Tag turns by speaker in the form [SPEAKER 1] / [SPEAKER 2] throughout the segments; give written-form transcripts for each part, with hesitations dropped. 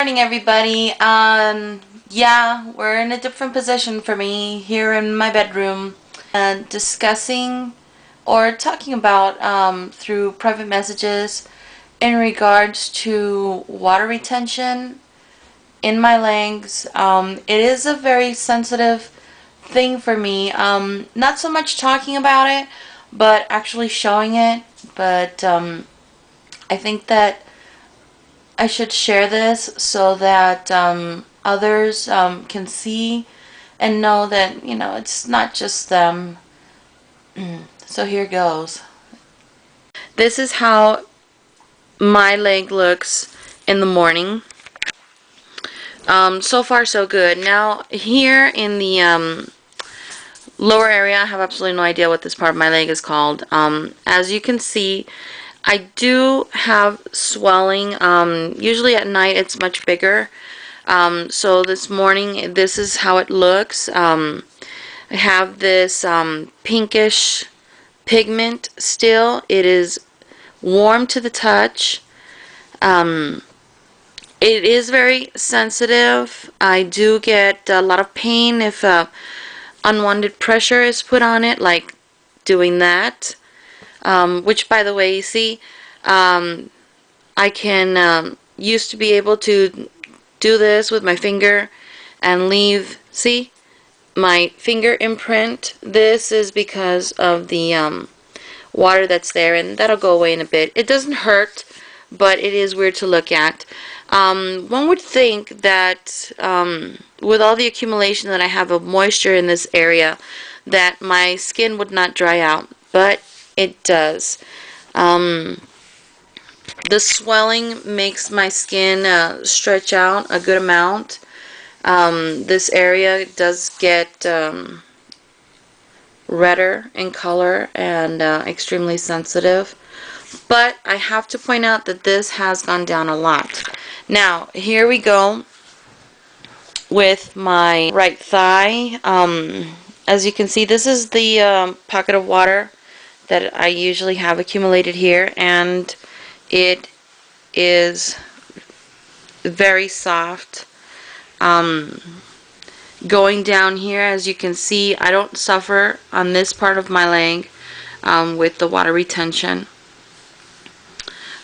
[SPEAKER 1] Morning, everybody. Yeah, we're in a different position for me here in my bedroom, discussing or talking about through private messages in regards to water retention in my legs. It is a very sensitive thing for me. Not so much talking about it, but actually showing it. But I think that I should share this so that others can see and know that, it's not just them. So here goes. This is how my leg looks in the morning. So far so good. Now here in the lower area, I have absolutely no idea what this part of my leg is called. As you can see, I do have swelling. Usually at night it's much bigger. So this morning, this is how it looks. I have this pinkish pigment still. It is warm to the touch. It is very sensitive. I do get a lot of pain if unwanted pressure is put on it, like doing that. Which, by the way, you see, I can used to be able to do this with my finger and leave, see, my finger imprint. This is because of the water that's there, and that'll go away in a bit. It doesn't hurt, but it is weird to look at. One would think that with all the accumulation that I have of moisture in this area, that my skin would not dry out, but it does. The swelling makes my skin stretch out a good amount. This area does get redder in color and extremely sensitive. But I have to point out that this has gone down a lot. Now, here we go with my right thigh. As you can see, this is the pocket of water that I usually have accumulated here, and it is very soft. Going down here, as you can see, I don't suffer on this part of my leg with the water retention.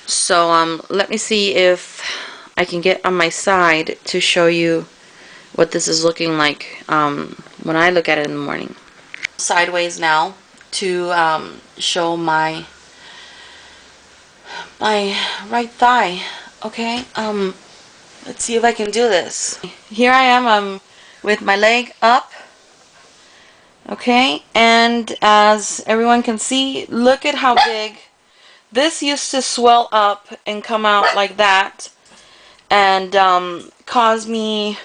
[SPEAKER 1] So let me see if I can get on my side to show you what this is looking like when I look at it in the morning. Sideways now to show my right thigh. Okay, let's see if I can do this. Here I am with my leg up. Okay, and as everyone can see, look at how big. This used to swell up and come out like that and cause me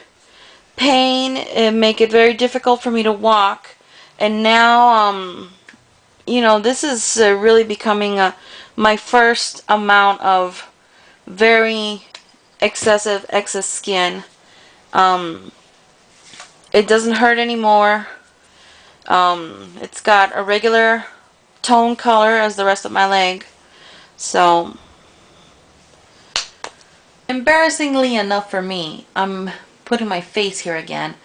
[SPEAKER 1] pain and make it very difficult for me to walk. And now, this is really becoming my first amount of very excessive excess skin. It doesn't hurt anymore. It's got a regular tone color as the rest of my leg. So, embarrassingly enough for me, I'm putting my face here again.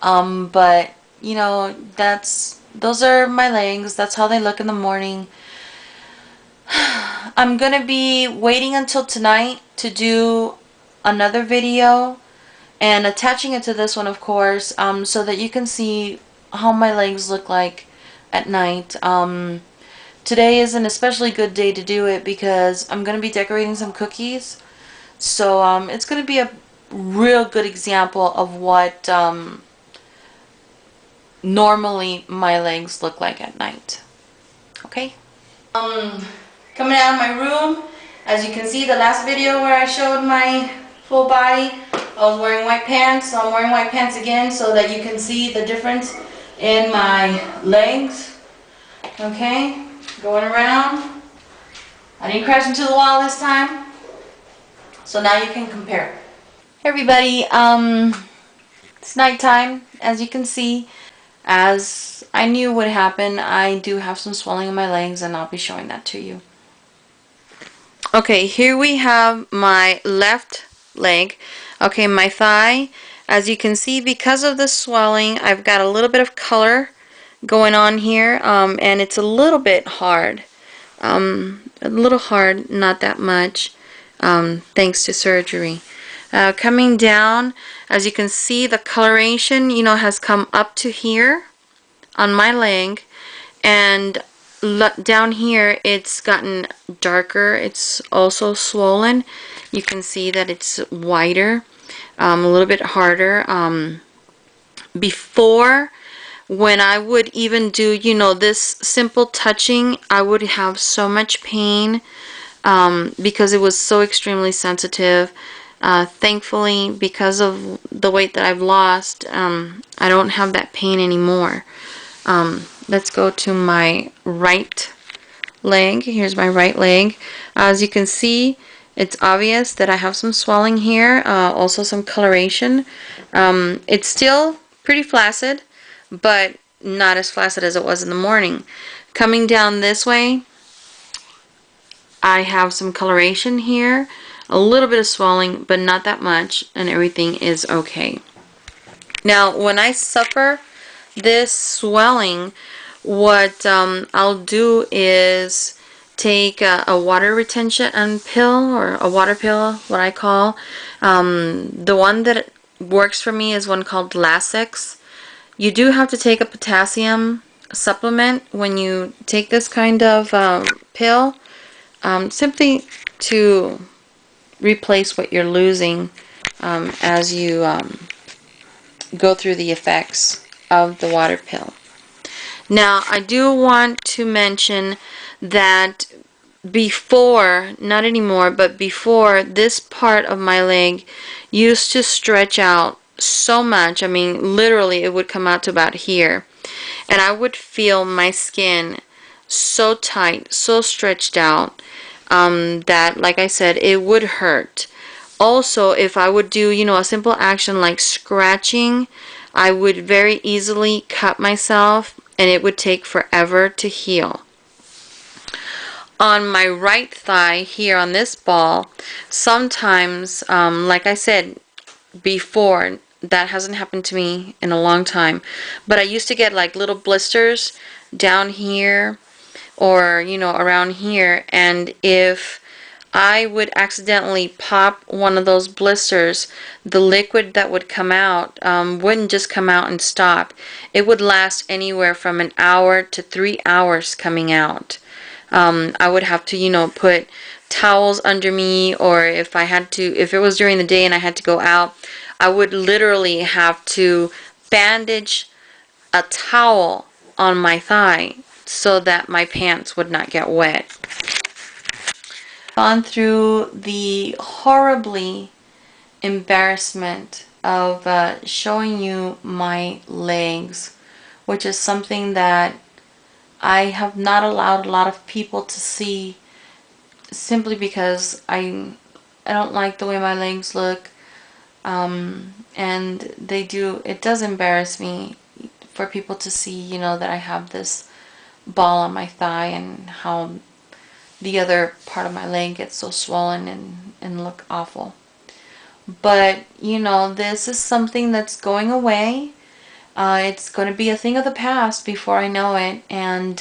[SPEAKER 1] But, those are my legs. That's how they look in the morning. I'm going to be waiting until tonight to do another video and attaching it to this one, of course, so that you can see how my legs look like at night. Today is an especially good day to do it because I'm going to be decorating some cookies. So it's going to be a real good example of what normally my legs look like at night. Okay? Coming out of my room, as you can see, the last video where I showed my full body, I was wearing white pants, so I'm wearing white pants again so that you can see the difference in my legs. Okay? Going around. I didn't crash into the wall this time. So now you can compare. Hey everybody, it's nighttime, as you can see. As I knew would happen, I do have some swelling in my legs, and I'll be showing that to you. Okay, here we have my left leg. Okay, my thigh, as you can see, because of the swelling, I've got a little bit of color going on here, and it's a little bit hard. A little hard, not that much, thanks to surgery. Coming down, as you can see, the coloration, has come up to here on my leg, and down here it's gotten darker. It's also swollen. You can see that it's wider, a little bit harder. Before, when I would even do, this simple touching, I would have so much pain because it was so extremely sensitive. Thankfully, because of the weight that I've lost, I don't have that pain anymore. Let's go to my right leg. Here's my right leg. As you can see, it's obvious that I have some swelling here, also some coloration. It's still pretty flaccid, but not as flaccid as it was in the morning. Coming down this way, I have some coloration here, a little bit of swelling, but not that much, and everything is okay. Now, when I suffer this swelling, what I'll do is take a water retention pill, or a water pill, what I call. The one that works for me is one called Lasix. You do have to take a potassium supplement when you take this kind of pill, simply to replace what you're losing as you go through the effects of the water pill. Now, I do want to mention that before, not anymore, but before, this part of my leg used to stretch out so much. I mean, literally, it would come out to about here. And I would feel my skin so tight, so stretched out, that, like I said, it would hurt. Also, if I would do, a simple action like scratching, I would very easily cut myself, and it would take forever to heal. On my right thigh, here on this ball, sometimes, like I said before, that hasn't happened to me in a long time, but I used to get like little blisters down here, or, around here, and if I would accidentally pop one of those blisters, the liquid that would come out wouldn't just come out and stop. It would last anywhere from an hour to 3 hours coming out. I would have to, put towels under me, or if it was during the day and I had to go out, I would literally have to bandage a towel on my thigh so that my pants would not get wet. Gone through the horribly embarrassment of showing you my legs, which is something that I have not allowed a lot of people to see, simply because I don't like the way my legs look, and it does embarrass me for people to see, that I have this ball on my thigh, and how the other part of my leg gets so swollen and look awful. But, this is something that's going away. It's going to be a thing of the past before I know it. And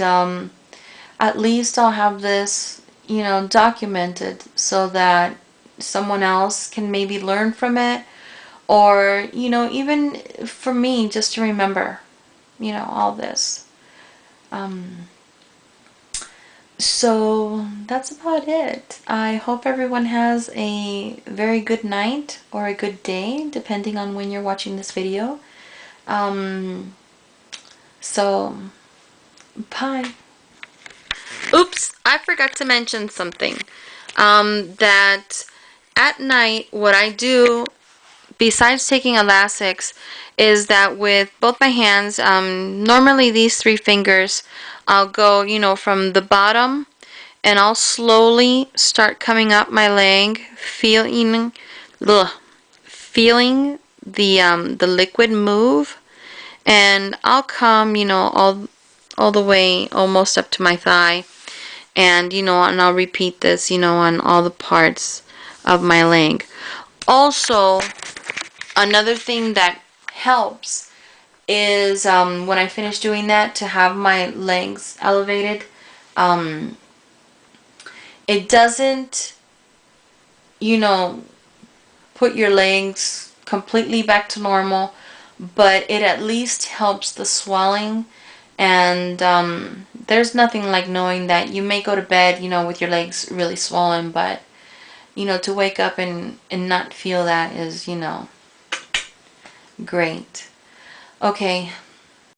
[SPEAKER 1] at least I'll have this, documented, so that someone else can maybe learn from it. Or, even for me, just to remember, all this. So that's about it. I hope everyone has a very good night or a good day, depending on when you're watching this video. So, bye. Oops, I forgot to mention something. That at night, what I do, besides taking a Lasix, is that with both my hands, normally these 3 fingers, I'll go, from the bottom, and I'll slowly start coming up my leg, feeling the liquid move, and I'll come, all the way almost up to my thigh, and and I'll repeat this, on all the parts of my leg. Also, Another thing that helps is when I finish doing that, to have my legs elevated. Um, it doesn't, you know, put your legs completely back to normal, but it at least helps the swelling. And there's nothing like knowing that you may go to bed, with your legs really swollen, but, to wake up and not feel that is, great. Okay,